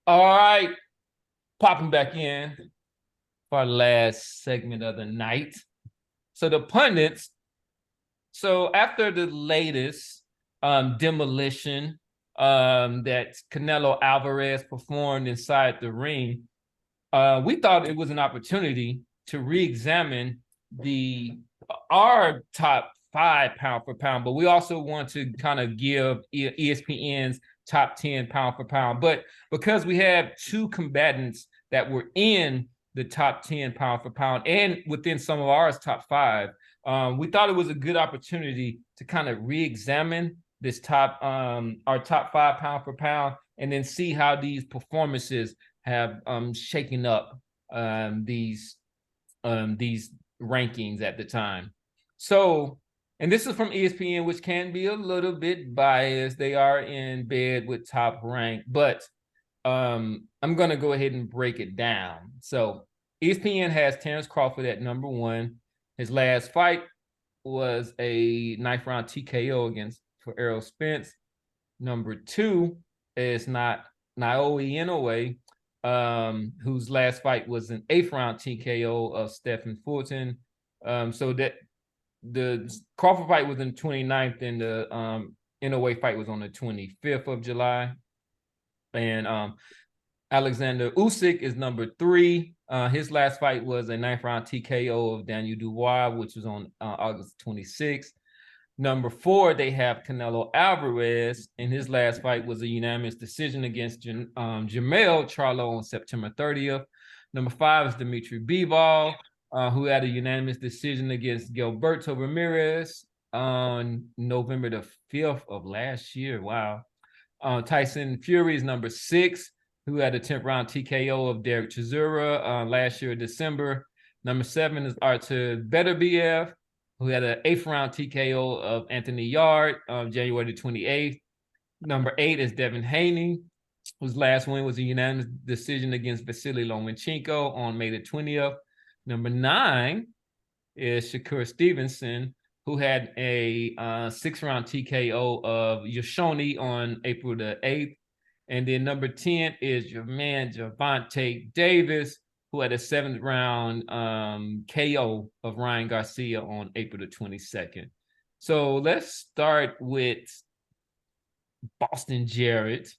All right, popping back in for our last segment of the night. So the pundits. So after the latest demolition that Canelo Alvarez performed inside the ring, we thought it was an opportunity to re-examine the our top five pound for pound, but we also want to kind of give ESPN's top 10 pound for pound. But because we have two combatants that were in the top 10 pound for pound and within some of ours top five, we thought it was a good opportunity to kind of re-examine this our top five pound for pound, and then see how these performances have shaken up these rankings at the time. So, and this is from ESPN, which can be a little bit biased. They are in bed with Top Rank, but I'm gonna go ahead and break it down. So ESPN has Terrence Crawford at number one. His last fight was a ninth round TKO for Errol Spence. Number two is not Naoya Inoue, whose last fight was an eighth round TKO of Stephen Fulton. So that the Crawford fight was on the 29th, and the Inoue fight was on the 25th of July. And Alexander Usyk is number three. His last fight was a ninth round TKO of Daniel Dubois, which was on August 26th. Number four, they have Canelo Alvarez, and his last fight was a unanimous decision against Jamel Charlo on September 30th. Number five is Dimitri Bivol, who had a unanimous decision against Gilberto Ramirez on November the 5th of last year. Wow. Tyson Fury is number six, who had a 10th round TKO of Derek Chisora last year in December. Number seven is Artur Beterbiev, who had an eighth round TKO of Anthony Yard January 28th. Number eight is Devin Haney, whose last win was a unanimous decision against Vasily Lomachenko on May the 20th. Number nine is Shakur Stevenson, who had a sixth round TKO of Yoshoni on April the 8th. And then number 10 is your man, Gervonta Davis, who had a seventh round KO of Ryan Garcia on April the 22nd. So let's start with Boston Jarrett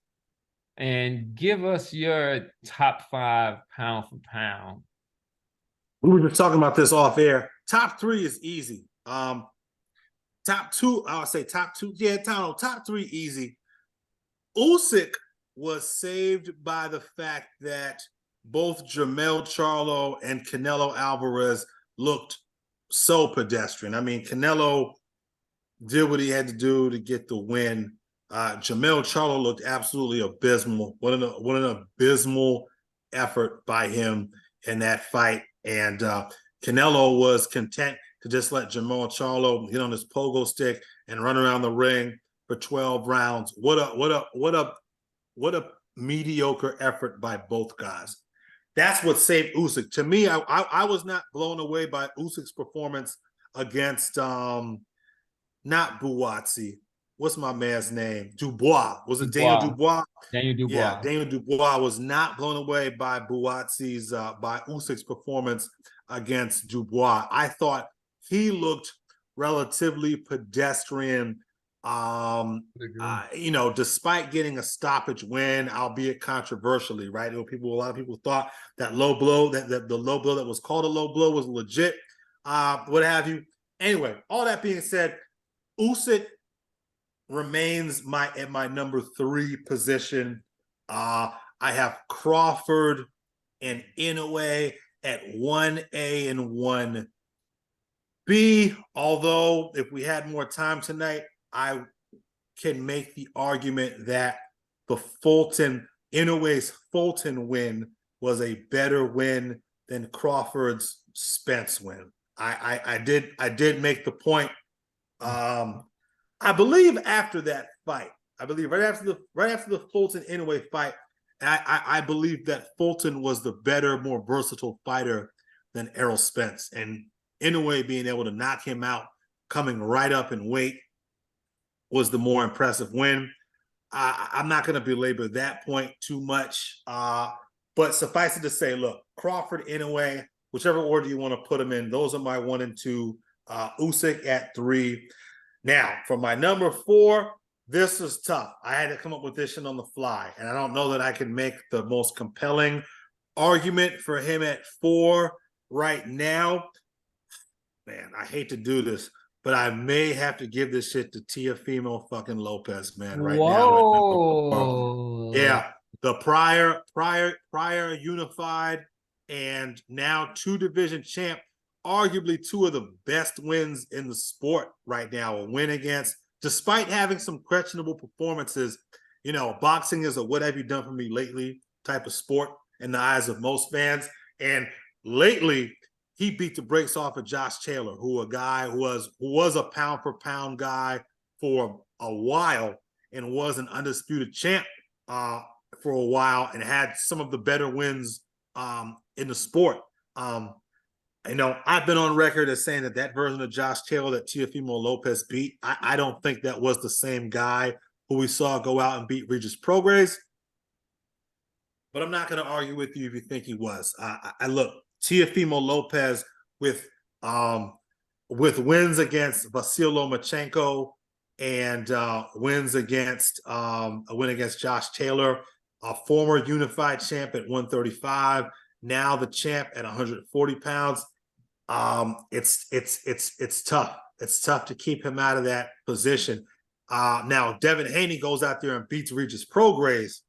and give us your top five pound for pound. We were just talking about this off air. Top three is easy. Top two, I would say top two. Yeah, top three easy. Usyk was saved by the fact that both Jermell Charlo and Canelo Alvarez looked so pedestrian. I mean, Canelo did what he had to do to get the win. Jermell Charlo looked absolutely abysmal. What an abysmal effort by him in that fight. And Canelo was content to just let Jermell Charlo hit on his pogo stick and run around the ring for 12 rounds. What a mediocre effort by both guys. That's what saved Usyk. To me, I was not blown away by Usyk's performance against not Buatsi. What's my man's name? Dubois. Was it Daniel Dubois? Daniel Dubois. Yeah, Daniel Dubois was not blown away by Buatsi's by Usyk's performance against Dubois. I thought he looked relatively pedestrian. Despite getting a stoppage win, albeit controversially, right? A lot of people thought that low blow, that the low blow that was called a low blow was legit, what have you. Anyway, all that being said, Usyk remains at my number three position. I have Crawford and Inoue at 1A and 1B. Although, if we had more time tonight, I can make the argument that the Inoue's Fulton win was a better win than Crawford's Spence win. I did make the point. I believe after that fight, right after the Fulton Inoue fight, I believe that Fulton was the better, more versatile fighter than Errol Spence, and Inoue being able to knock him out, coming right up in weight, was the more impressive win. I'm not going to belabor that point too much. But suffice it to say, look, Crawford, Inoue, whichever order you want to put them in, those are my 1 and 2. Usyk at 3. Now, for my number 4, this is tough. I had to come up with this shit on the fly, and I don't know that I can make the most compelling argument for him at 4 right now. Man, I hate to do this, but I may have to give this shit to Teofimo fucking Lopez, man, right now at number 4. Yeah, the prior unified and now 2-division champ, arguably 2 of the best wins in the sport right now. A win against, despite having some questionable performances, you know, boxing is a what have you done for me lately type of sport in the eyes of most fans. And lately, he beat the brakes off of Josh Taylor, who was a pound for pound guy for a while and was an undisputed champ for a while and had some of the better wins in the sport. You know, I've been on record as saying that version of Josh Taylor that Teofimo Lopez beat, I don't think that was the same guy who we saw go out and beat Regis Prograis. But I'm not going to argue with you if you think he was. I look, Teofimo Lopez with wins against Vasyl Lomachenko and wins against a win against Josh Taylor, a former unified champ at 135, now the champ at 140 pounds. It's tough. It's tough to keep him out of that position. Now Devin Haney goes out there and beats Regis Prograis.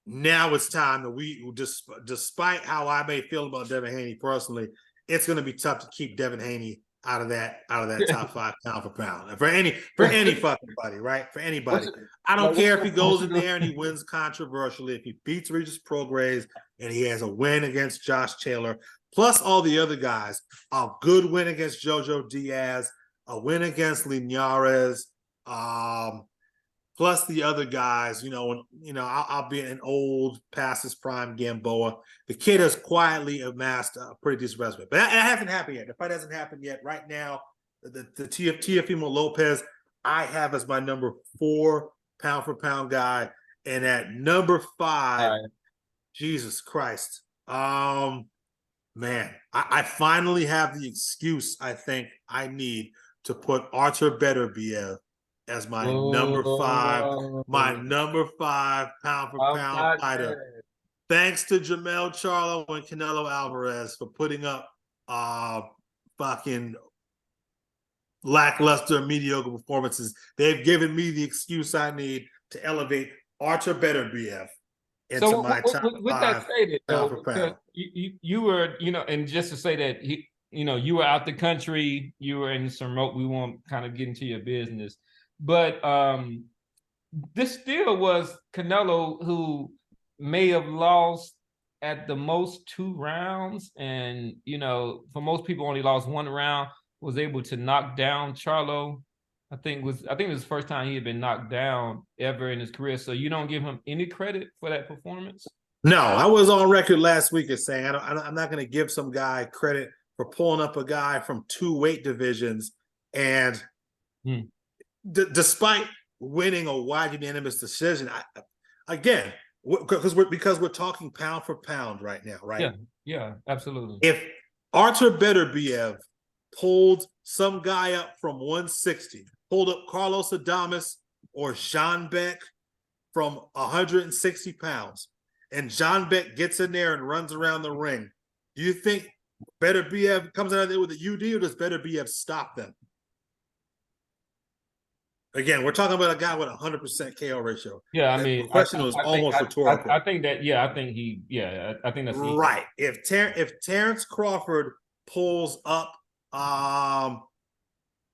Now it's time that we just, despite how I may feel about Devin Haney personally, it's going to be tough to keep Devin Haney out of that top 5 pound for pound for any fucking buddy, right? For anybody. I don't care if he goes in there and he wins controversially. If he beats Regis Prograis and he has a win against Josh Taylor, plus all the other guys, a good win against Jojo Diaz, a win against Linares, plus the other guys, I'll be an old past his prime Gamboa. The kid has quietly amassed a pretty decent resume. But that hasn't happened yet. The fight hasn't happened yet. Right now, the Teofimo Lopez, I have as my number 4 pound for pound guy. And at number 5, right. Jesus Christ. Man, I finally have the excuse I think I need to put Artur Beterbiev as my number 5 pound for pound fighter. Thanks to Jamel Charlo and Canelo Alvarez for putting up fucking lackluster, mediocre performances. They've given me the excuse I need to elevate Artur Beterbiev into my top 5 that stated, pound for pound. You were, and just to say that you were out the country, you were in some remote. We won't kind of get into your business. But this still was Canelo, who may have lost at the most 2 rounds. And, for most people only lost 1 round, was able to knock down Charlo. I think it was the first time he had been knocked down ever in his career. So you don't give him any credit for that performance? No, I was on record last week as saying I'm not going to give some guy credit for pulling up a guy from 2 weight divisions and despite winning a wide unanimous decision, because we're talking pound for pound right now, right? Yeah, absolutely. If Artur Beterbiev pulled some guy up from 160, pulled up Carlos Adames or Jean Beck from 160 pounds, and Jean Beck gets in there and runs around the ring, do you think Beterbiev comes out of there with a UD, or does Beterbiev stop them? Again, we're talking about a guy with 100% KO ratio. Yeah, I mean, the question was almost rhetorical. I think that's right. If Terrence Crawford pulls up Vasyl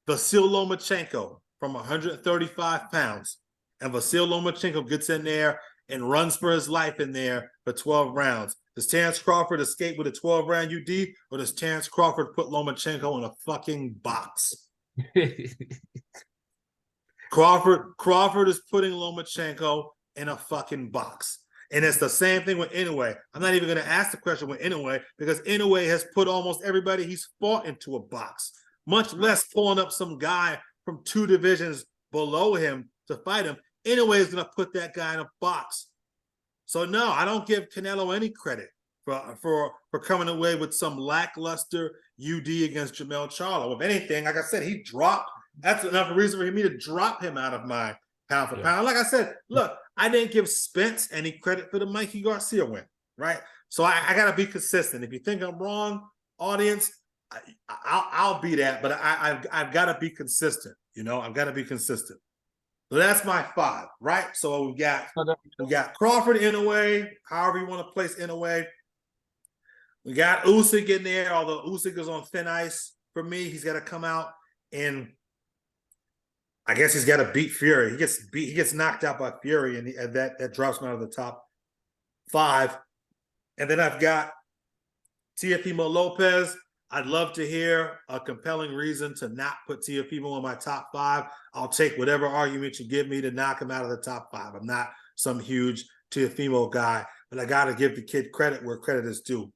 Lomachenko from 135 pounds, and Vasyl Lomachenko gets in there and runs for his life in there for 12 rounds, does Terrence Crawford escape with a 12-round UD, or does Terrence Crawford put Lomachenko in a fucking box? Crawford is putting Lomachenko in a fucking box. And it's the same thing with Inoue. I'm not even going to ask the question with Inoue, because Inoue has put almost everybody he's fought into a box, much less pulling up some guy from 2 divisions below him to fight him. Inoue is going to put that guy in a box. So no, I don't give Canelo any credit for coming away with some lackluster UD against Jermell Charlo. If anything, like I said, he dropped. That's enough reason for me to drop him out of my pound for pound. Like I said, look, I didn't give Spence any credit for the Mikey Garcia win, right? So I got to be consistent. If you think I'm wrong, audience, I'll be that, but I've got to be consistent. You know, I've got to be consistent. So that's my 5, right? So we got Crawford Inoue, however you want to place Inoue. We got Usyk in there, although Usyk is on thin ice for me. He's got to come out and I guess he's got to beat Fury. He gets knocked out by Fury, and that drops him out of the top 5. And then I've got Teofimo Lopez. I'd love to hear a compelling reason to not put Teofimo in my top 5. I'll take whatever argument you give me to knock him out of the top 5. I'm not some huge Teofimo guy, but I got to give the kid credit where credit is due.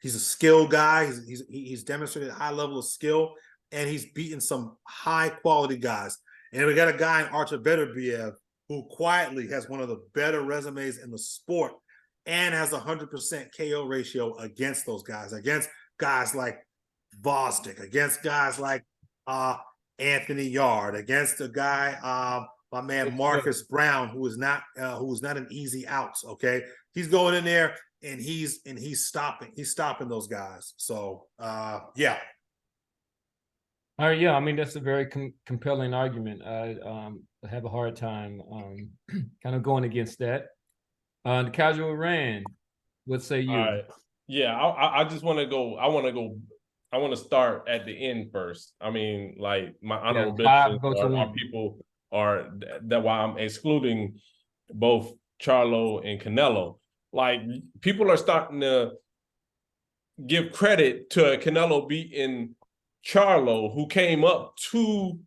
He's a skill guy. He's demonstrated a high level of skill, and he's beaten some high-quality guys. And we got a guy in Artur Beterbiev who quietly has one of the better resumes in the sport and has a 100% KO ratio against those guys, against guys like Vosdick, against guys like Anthony Yard, against a guy, my man Marcus Brown, who is not an easy out. Okay, he's going in there and he's stopping those guys. So yeah. All right, yeah, I mean that's a very compelling argument. I have a hard time kind of going against that. The casual Rand, what say you? All right. Yeah, I just want to go. I want to start at the end first. I mean, like my honorable mentions people are that why I'm excluding both Charlo and Canelo. Like people are starting to give credit to Canelo beating Charlo, who came up 2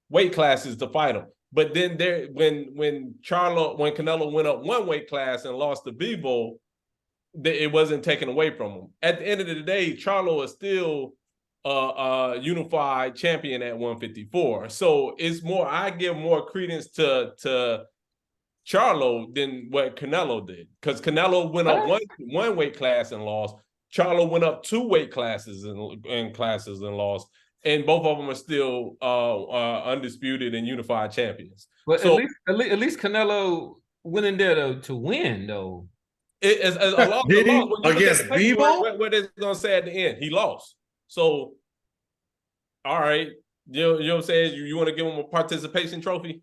weight classes to fight him. But then when Canelo went up 1 weight class and lost to Bivol, it wasn't taken away from him. At the end of the day, Charlo is still a unified champion at 154. So it's more, I give more credence to Charlo than what Canelo did. Because Canelo went up one weight class and lost. Charlo went up 2 weight classes and lost. And both of them are still undisputed and unified champions. But so, at least Canelo went in there to win, though. Against Bivol? What is going to say at the end? He lost. So, all right. You know what I'm saying? You want to give him a participation trophy?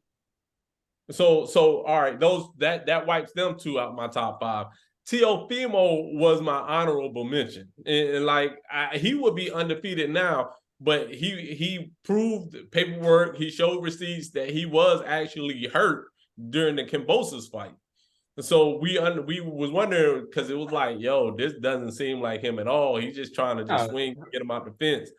So all right. That wipes them 2 out my top 5. Teofimo was my honorable mention. And like, he would be undefeated now, but he proved paperwork. He showed receipts that he was actually hurt during the Kambosos fight. So we was wondering, because it was like, yo, this doesn't seem like him at all. He's just trying to swing, get him out the fence.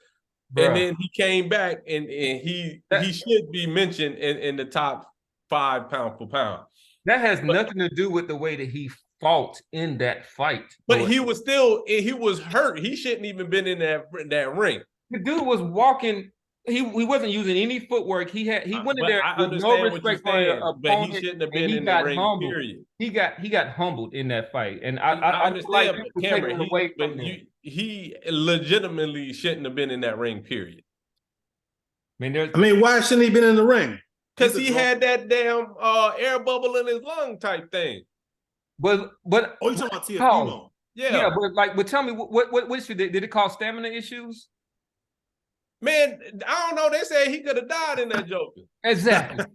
Bruh. And then he came back and he should be mentioned in the top 5 pound for pound. That has nothing to do with the way that he fought in that fight. But he was hurt. He shouldn't even been in that ring. The dude was walking. He wasn't using any footwork. He went in there with no respect for the opponent, but he shouldn't have been in the ring. Humbled. Period. He got humbled in that fight, and I understand. But Cameron, he legitimately shouldn't have been in that ring. Period. I mean, why shouldn't he been in the ring? Because he had that damn air bubble in his lung type thing. But you talking about Teofimo? Yeah, but tell me what issue did it cause stamina issues? Man, I don't know. They said he could have died in that Joker. Exactly.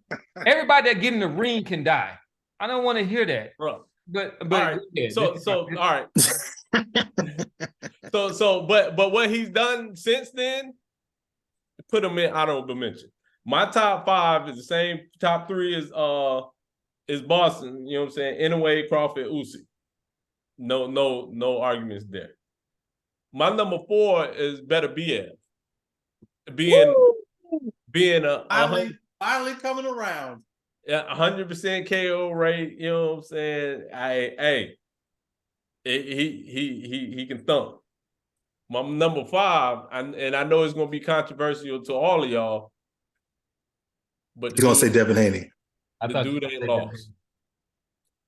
Everybody that get in the ring can die. I don't want to hear that. Bro. But all right. Yeah, all right. But what he's done since then, put him in honorable mention. My top 5 is the same top 3 is Boston, you know what I'm saying? Inoue, Crawford, Usyk. No arguments there. My number 4 is Beterbiev. Being finally coming around. 100% KO rate, you know what I'm saying? He can thump. My number 5, and I know it's gonna be controversial to all of y'all, but you're gonna say Devin Haney. the dude ain't lost.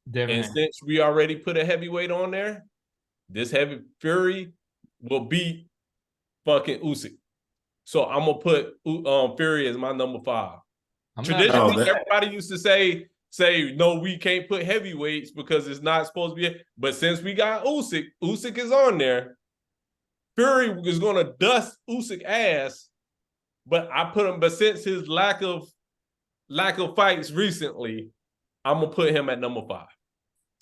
And Definitely. since we already put a heavyweight on there, this heavy Fury will beat fucking Usyk. So I'm gonna put Fury as my number 5. Traditionally, everybody used to say no, we can't put heavyweights because it's not supposed to be. But since we got Usyk is on there. Fury is gonna dust Usyk ass, but I put him. But since his lack of fights recently, I'm gonna put him at number 5.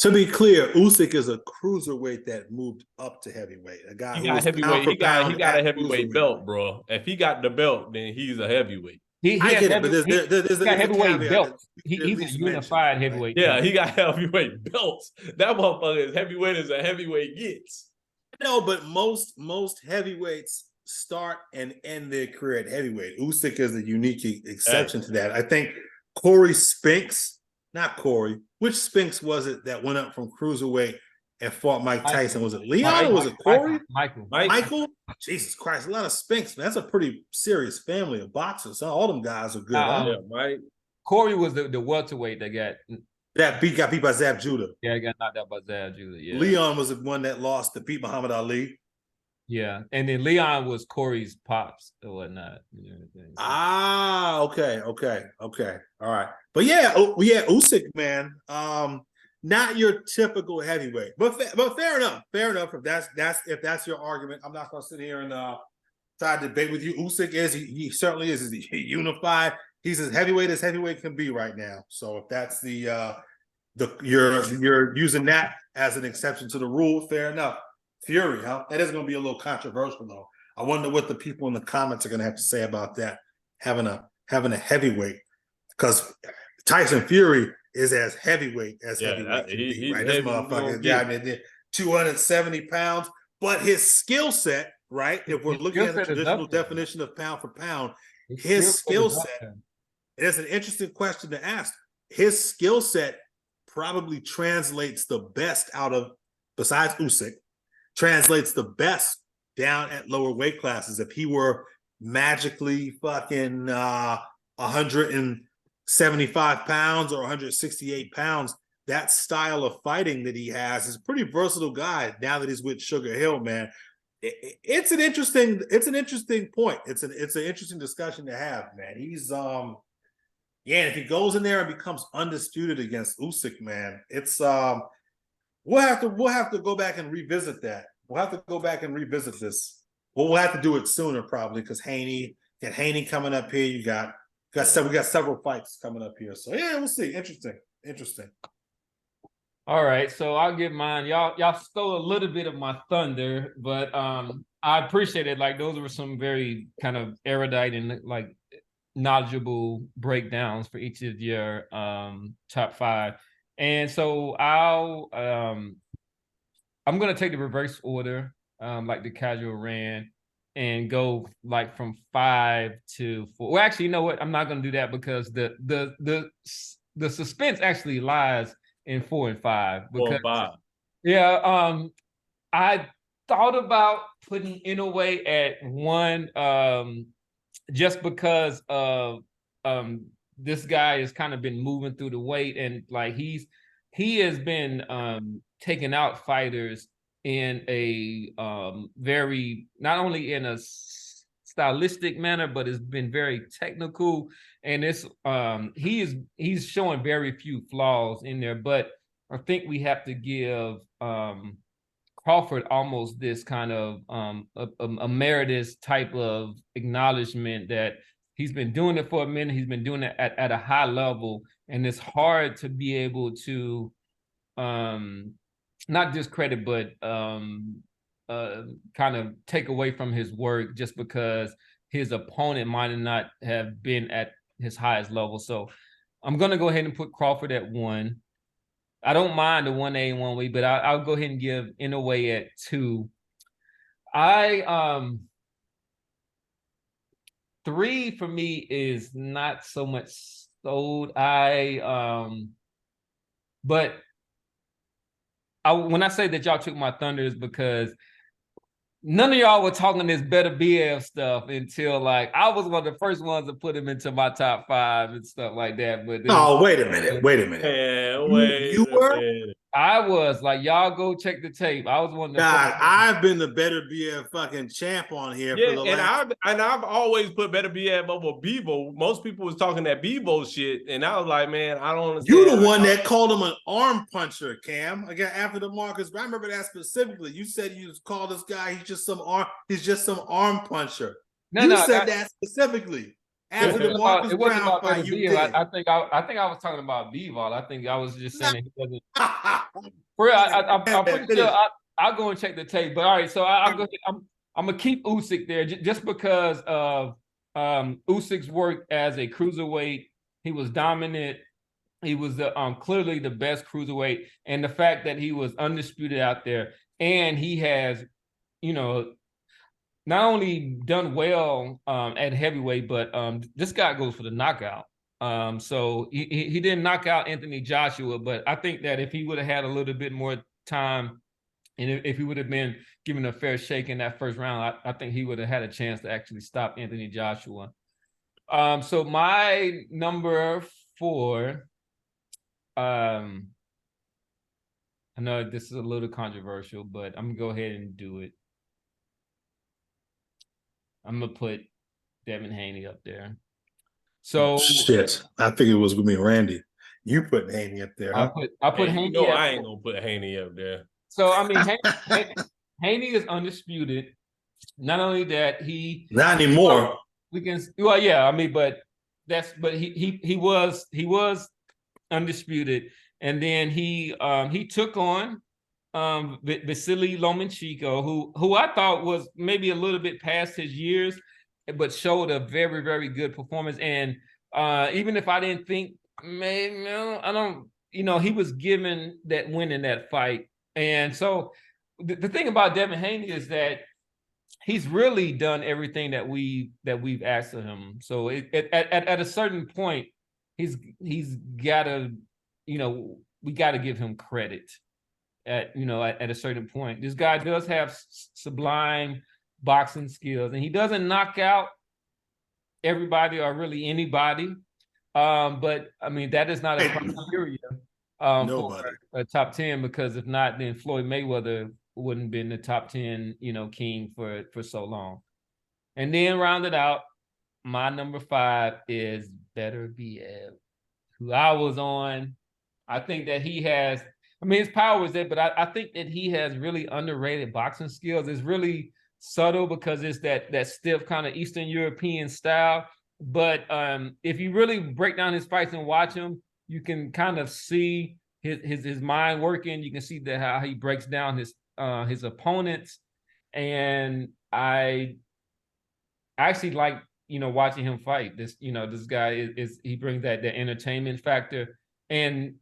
To be clear, Usyk is a cruiserweight that moved up to heavyweight. A guy who was heavyweight. He got a heavyweight belt, bro. If he got the belt, then he's a heavyweight. I get it, but there's got heavyweight belts. He's a unified heavyweight. Yeah, he got heavyweight belts. That motherfucker is heavyweight as a heavyweight gets. No, but most heavyweights start and end their career at heavyweight. Usyk is a unique exception to that. I think Corey Spinks, not Corey. Which Spinks was it that went up from cruiserweight and fought Mike Tyson? Was it Leon or was it Corey? Michael? Jesus Christ, a lot of Spinks, man. That's a pretty serious family of boxers. All them guys are good. Yeah, Mike. Corey was the welterweight that got beat by Zab Judah. Yeah, he got knocked out by Zab Judah. Yeah. Leon was the one that lost to beat Muhammad Ali. Yeah, and then Leon was Corey's pops or whatnot. Okay. All right, but yeah, Usyk, man. Not your typical heavyweight, but fair enough. If that's your argument, I'm not gonna sit here and try to debate with you. Usyk he certainly is unified. He's as heavyweight can be right now. So if that's you're using that as an exception to the rule, fair enough. Fury, huh? That is going to be a little controversial, though. I wonder what the people in the comments are going to have to say about that, having a heavyweight, because Tyson Fury is as heavyweight as heavyweight can be, right? This motherfucker got me 270 pounds, but his skill set, right? If we're looking at the traditional definition of pound for pound, his skill set. It is an interesting question to ask. His skill set probably translates the best out of, besides Usyk, translates the best down at lower weight classes. If he were magically fucking 175 pounds or 168 pounds, that style of fighting that he has is a pretty versatile guy now that he's with Sugar Hill, man. It's an interesting point. It's an interesting discussion to have, man. He's and if he goes in there and becomes undisputed against Usyk, man, it's we'll have to go back and revisit that. We'll have to go back and revisit this. We'll have to do it sooner probably because Haney coming up here. We got several fights coming up here. So yeah, we'll see. Interesting. All right, so I'll give mine. Y'all stole a little bit of my thunder, but I appreciate it. Like those were some very kind of erudite and like knowledgeable breakdowns for each of your top 5. And so I'm gonna take the reverse order, like the casual ran, and go like from 5 to 4. Well, actually, you know what? I'm not gonna do that because the suspense actually lies in 4 and 5. Because, 4 and 5. Yeah, I thought about putting Inoue at 1, just because of this guy has kind of been moving through the weight, and like he has been taking out fighters in a very, not only in a stylistic manner, but it's been very technical, and it's he's showing very few flaws in there. But I think we have to give Crawford almost this kind of emeritus type of acknowledgement that he's been doing it for a minute. He's been doing it at a high level, and it's hard to be able to not discredit, but kind of take away from his work just because his opponent might not have been at his highest level. So I'm going to go ahead and put Crawford at 1. I don't mind the 1A and 1B, but I'll go ahead and give Inoue at 2. 3 for me is not so much sold. But when I say that y'all took my thunder is because none of y'all were talking this better BF stuff until like I was one of the first ones to put him into my top 5 and stuff like that. But then, Oh, wait a minute. Wait a minute. Man, You were? I was like, y'all go check the tape. I was one of the God, I've been the better BF fucking champ on here for the last. I've always put better BF over Bevo. Most people was talking that Bevo shit, and I was like, man, I don't understand. You the one that called him an arm puncher, Cam. Again, after the Marcus, I remember that specifically. You said you called this guy. He's just some arm puncher. You said that specifically. After the Marcus Brown fight, you did. I think I was talking about Bivol. I think I was just saying he doesn't. For real, I'm pretty sure I'll go and check the tape. But all right, so I'm gonna keep Usyk there just because of Usyk's work as a cruiserweight. He was dominant. He was clearly the best cruiserweight, and the fact that he was undisputed out there, and he has, not only done well at heavyweight, but this guy goes for the knockout. So he didn't knock out Anthony Joshua, but I think that if he would have had a little bit more time, and if he would have been given a fair shake in that first round, I think he would have had a chance to actually stop Anthony Joshua. So my number 4, I know this is a little controversial, but I'm gonna go ahead and do it. I'm gonna put Devin Haney up there. So shit, I figured it was gonna be Randy. You put Haney up there. Huh? I put Haney. I ain't gonna put Haney up there. So I mean, Haney is undisputed. Not only that, not anymore. He was undisputed, and then he took on Vasily Lomachenko, who I thought was maybe a little bit past his years, but showed a very, very good performance. And even if I didn't think, he was given that win in that fight. And so the thing about Devin Haney is that he's really done everything that we've asked of him. So at a certain point, he's got to, we got to give him credit. At a certain point, this guy does have sublime boxing skills, and he doesn't knock out everybody or really anybody. But I mean, that is not a criteria for a top 10, because if not, then Floyd Mayweather wouldn't been the top 10, king for so long. And then rounded out, my number 5 is Better BF, who I was on. I think that he has. I mean, his power is there, but I think that he has really underrated boxing skills. It's really subtle because it's that stiff kind of Eastern European style. But if you really break down his fights and watch him, you can kind of see his mind working. You can see how he breaks down his opponents. And I actually like, watching him fight. This guy he brings that entertainment factor. And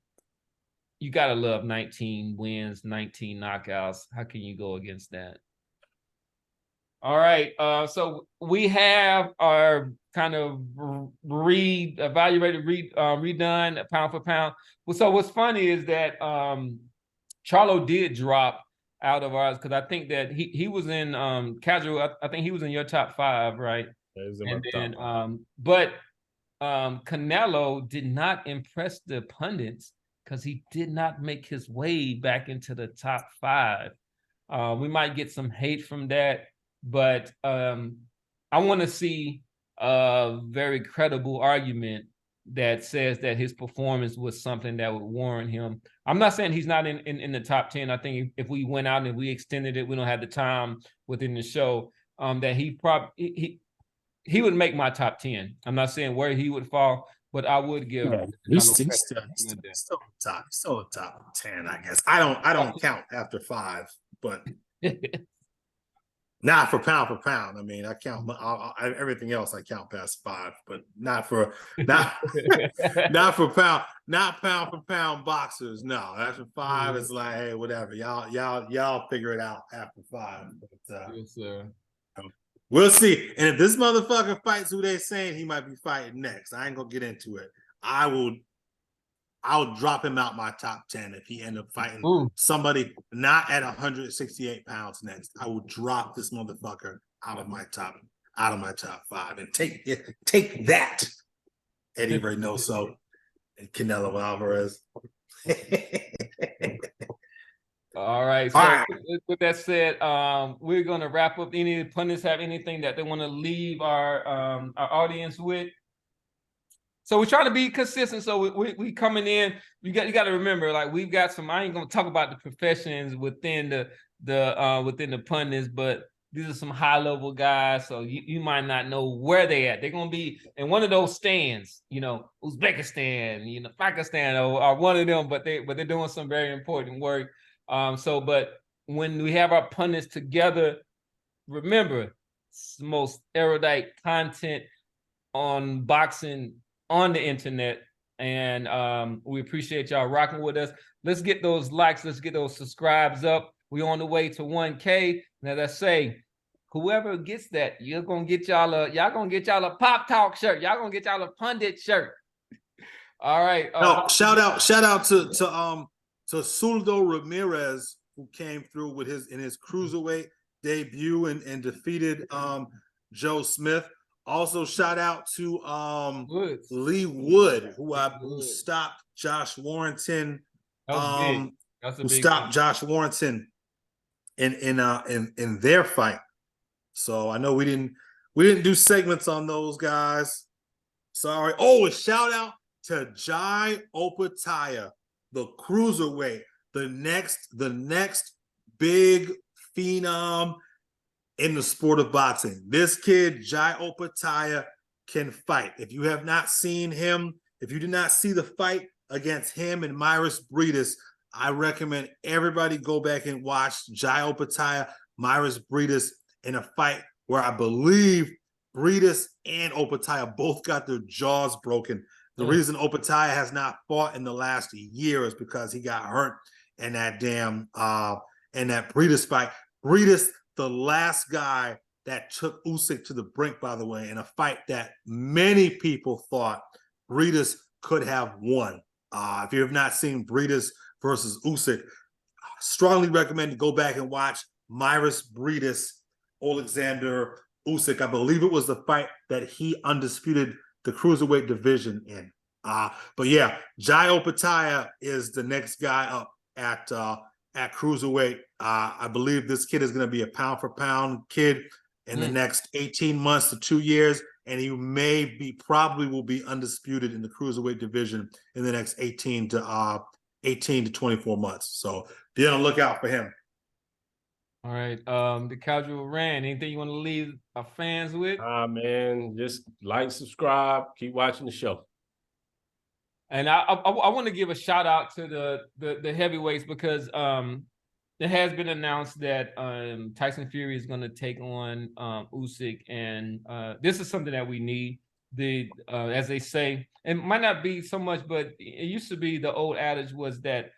you got to love 19 wins, 19 knockouts. How can you go against that? All right. So we have our kind of redone pound for pound. Well, so what's funny is that Charlo did drop out of ours, because I think that he was in casual. I think he was in your top 5, right? But Canelo did not impress the pundits, because he did not make his way back into the top 5. We might get some hate from that, but I want to see a very credible argument that says that his performance was something that would warrant him. I'm not saying he's not in the top 10. I think if we went out and we extended it, we don't have the time within the show, that he would make my top 10. I'm not saying where he would fall, but I would give. He's still top. He's still top 10, I guess. I don't count after 5, but not for pound. I mean, I count everything else. I count past 5, but not for pound for pound boxers. No, after 5, it's like, hey, whatever. Y'all figure it out after 5. But, yes, sir. We'll see. And if this motherfucker fights who they saying he might be fighting next, I ain't gonna get into it. I will I'll drop him out my top 10 if he end up fighting somebody not at 168 pounds next. I will drop this motherfucker out of my top 5 and take that, Eddie Reynoso and Canelo Alvarez. All right. So with that said, we're gonna wrap up. Any pundits have anything that they want to leave our audience with? So we're trying to be consistent. So we coming in. You got to remember, like, we've got some. I ain't gonna talk about the professions within the pundits, but these are some high level guys. So you might not know where they at. They're gonna be in one of those stands, you know, Uzbekistan, you know, Pakistan, or one of them. But they're doing some very important work. But when we have our pundits together, remember, it's the most erudite content on boxing on the internet, and we appreciate y'all rocking with us. Let's get those likes, let's get those subscribes up. We're on the way to 1K. And as I say, whoever gets that, y'all gonna get y'all a Pop Talk shirt. Y'all gonna get y'all a Pundit shirt. All right. Shout out to Suldo Ramirez, who came through with his cruiserweight debut and defeated Joe Smith. Also, shout out to Lee Wood, who stopped Josh Warrington. Who stopped Josh Warrington in their fight. So I know we didn't do segments on those guys. Sorry. Oh, a shout out to Jai Opataya, the cruiserweight, the next big phenom in the sport of boxing. This kid, Jai Opataya, can fight. If you have not seen him, if you did not see the fight against him and Myris Breedis, I recommend everybody go back and watch Jai Opataya, Myris Breedis in a fight where I believe Breedis and Opataya both got their jaws broken. The reason Opataya has not fought in the last year is because he got hurt in that in that Breedis fight. Breedis, the last guy that took Usyk to the brink, by the way, in a fight that many people thought Breedis could have won. If you have not seen Breedis versus Usyk, strongly recommend to go back and watch Myris Breedis, Alexander Usyk. I believe it was the fight that he undisputed the cruiserweight division in. But yeah, Jai Opataya is the next guy up at cruiserweight. I believe this kid is going to be a pound for pound kid in the next 18 months to 2 years, and he probably will be undisputed in the cruiserweight division in the next 18 to 24 months. So be on the lookout for him. All right. The Casual Rand, anything you want to leave our fans with? Man, just like, subscribe, keep watching the show. And I want to give a shout out to the heavyweights, because it has been announced that Tyson Fury is going to take on Usyk, and this is something that we need. As they say, it might not be so much, but it used to be, the old adage was that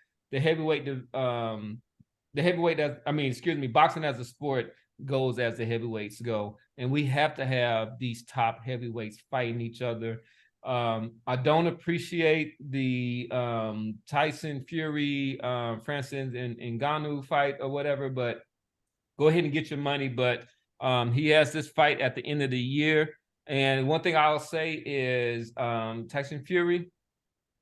boxing as a sport goes as the heavyweights go, and we have to have these top heavyweights fighting each other. I don't appreciate the Tyson Fury, Francis Ngannou fight or whatever, but go ahead and get your money. But he has this fight at the end of the year. And one thing I'll say is, Tyson Fury,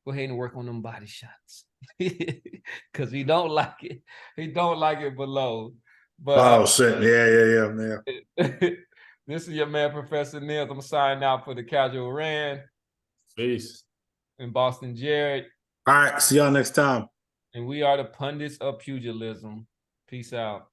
go ahead and work on them body shots, because he don't like it. He don't like it below. But shit. Yeah. This is your man, Professor Nils. I'm signing out for the Casual Rand. Peace. And Boston Jared. All right. See y'all next time. And we are the Pundits of Pugilism. Peace out.